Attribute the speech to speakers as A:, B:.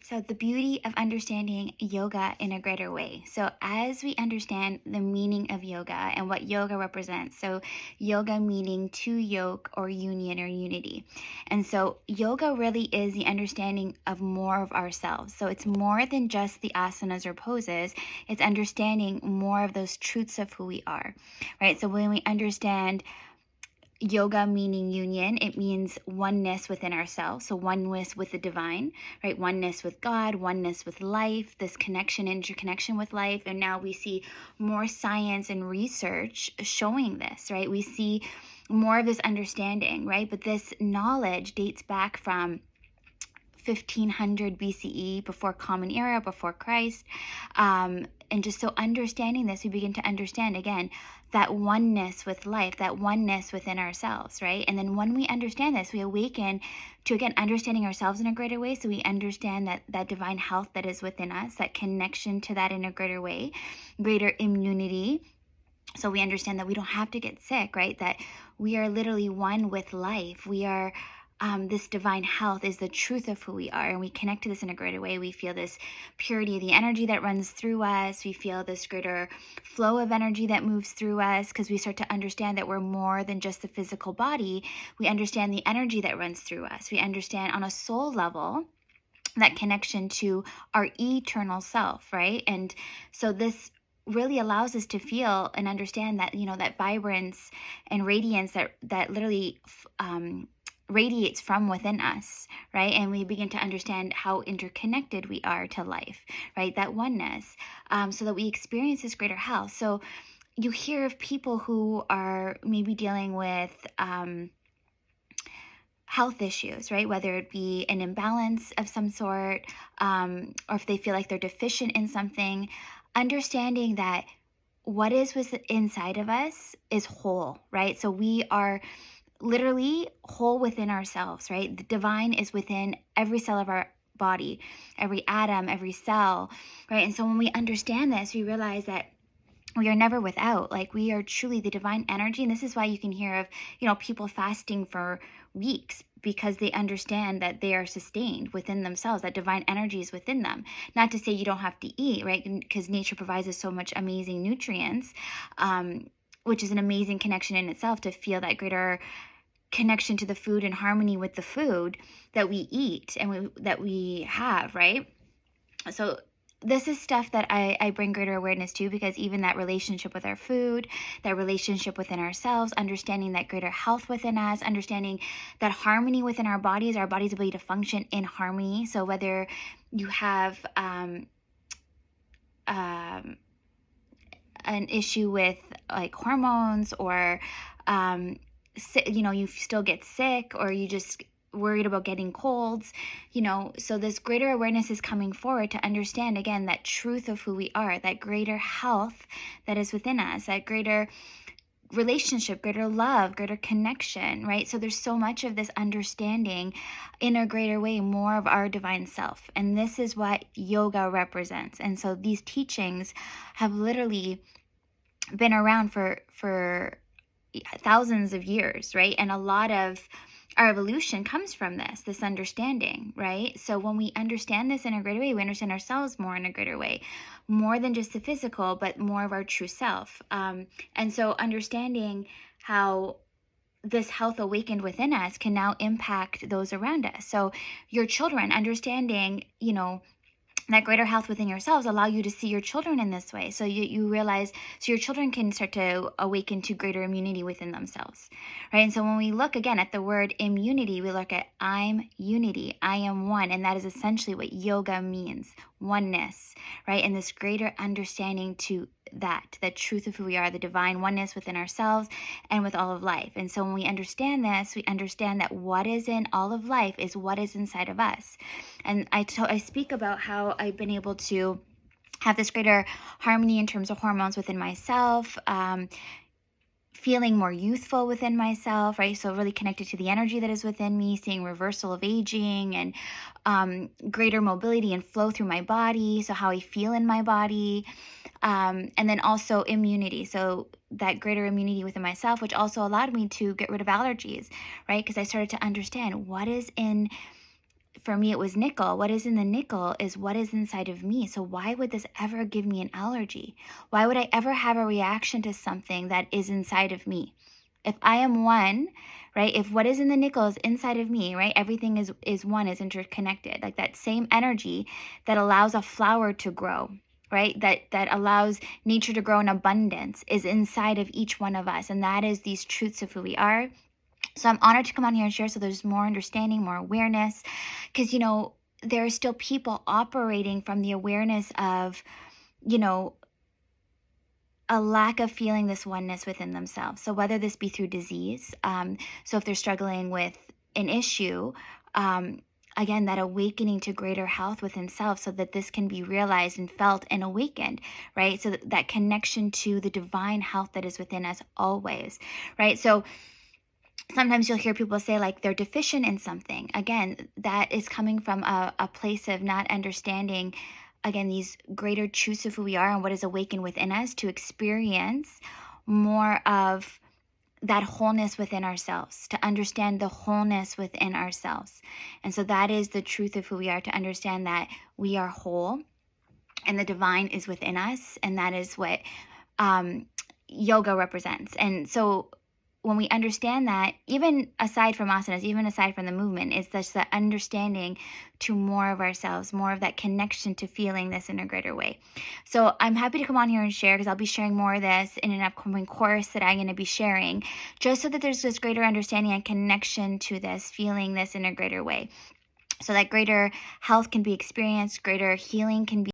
A: So, the beauty of understanding yoga in a greater way. So, as we understand the meaning of yoga and what yoga represents, so yoga meaning to yoke or union or unity. And so, yoga really is the understanding of more of ourselves. So, it's more than just the asanas or poses, it's understanding more of those truths of who we are, right? So, when we understand yoga meaning union, it means oneness within ourselves. So oneness with the divine, right? Oneness with God, oneness with life, this connection, interconnection with life. And now we see more science and research showing this, right? We see more of this understanding, right? But this knowledge dates back from 1500 BCE, before Common Era, before Christ. And just so understanding this, we begin to understand again that oneness with life, that oneness within ourselves, right? And then when we understand this, we awaken to, again, understanding ourselves in a greater way. So we understand that divine health that is within us, that connection to that in a greater way, greater immunity. So we understand that we don't have to get sick, right? That we are literally one with life. We are this divine health is the truth of who we are, and we connect to this in a greater way. We feel this purity of the energy that runs through us. We feel this greater flow of energy that moves through us, because we start to understand that we're more than just the physical body. We understand the energy that runs through us. We understand on a soul level that connection to our eternal self, right? And so this really allows us to feel and understand that, that vibrance and radiance that literally radiates from within us, right? And we begin to understand how interconnected we are to life, right? That oneness, so that we experience this greater health. So you hear of people who are maybe dealing with health issues, right? Whether it be an imbalance of some sort, or if they feel like they're deficient in something, understanding that what is inside of us is whole, right? So we are literally whole within ourselves, right? The divine is within every cell of our body, every atom, every cell, right? And so when we understand this, we realize that we are never without. Like, we are truly the divine energy. And this is why you can hear of, people fasting for weeks, because they understand that they are sustained within themselves, that divine energy is within them. Not to say you don't have to eat, right? Because nature provides us so much amazing nutrients, which is an amazing connection in itself, to feel that greater connection to the food and harmony with the food that we eat and that we have, right? So this is stuff that I bring greater awareness to, because even that relationship with our food, that relationship within ourselves, understanding that greater health within us, understanding that harmony within our body's ability to function in harmony. So whether you have an issue with like hormones, or you still get sick, or you just worried about getting colds, so this greater awareness is coming forward to understand again that truth of who we are, that greater health that is within us, that greater relationship, greater love, greater connection, right? So there's so much of this understanding in a greater way, more of our divine self. And this is what yoga represents. And so these teachings have literally been around for thousands of years, right? And a lot of our evolution comes from this understanding, right? So when we understand this in a greater way, we understand ourselves more in a greater way, more than just the physical, but more of our true self. And so understanding how this health awakened within us can now impact those around us. So your children, understanding, that greater health within yourselves allow you to see your children in this way. So you realize, so your children can start to awaken to greater immunity within themselves, right? And so when we look again at the word immunity, we look at I'm unity, I am one. And that is essentially what yoga means, oneness, right? And this greater understanding to that truth of who we are, the divine oneness within ourselves and with all of life. And so when we understand this, we understand that what is in all of life is what is inside of us. And I speak about how I've been able to have this greater harmony in terms of hormones within myself, feeling more youthful within myself, right? So really connected to the energy that is within me, seeing reversal of aging and greater mobility and flow through my body. So how I feel in my body. And then also immunity. So that greater immunity within myself, which also allowed me to get rid of allergies, right? Because I started to understand what is in for me, it was nickel. What is in the nickel is what is inside of me. So why would this ever give me an allergy? Why would I ever have a reaction to something that is inside of me? If I am one, right? If what is in the nickel is inside of me, right? Everything is one, is interconnected. Like that same energy that allows a flower to grow, right? That allows nature to grow in abundance is inside of each one of us. And that is these truths of who we are. So I'm honored to come on here and share so there's more understanding, more awareness, because, there are still people operating from the awareness of, a lack of feeling this oneness within themselves. So whether this be through disease, so if they're struggling with an issue, again, that awakening to greater health within self so that this can be realized and felt and awakened, right? So that connection to the divine health that is within us always, right? So sometimes you'll hear people say like they're deficient in something. Again, that is coming from a place of not understanding, again, these greater truths of who we are and what is awakened within us to experience more of that wholeness within ourselves, to understand the wholeness within ourselves. And so that is the truth of who we are, to understand that we are whole and the divine is within us. And that is what yoga represents. And so when we understand that, even aside from asanas, even aside from the movement, is just that understanding to more of ourselves, more of that connection to feeling this in a greater way. So I'm happy to come on here and share, because I'll be sharing more of this in an upcoming course that I'm going to be sharing, just so that there's this greater understanding and connection to this, feeling this in a greater way. So that greater health can be experienced, greater healing can be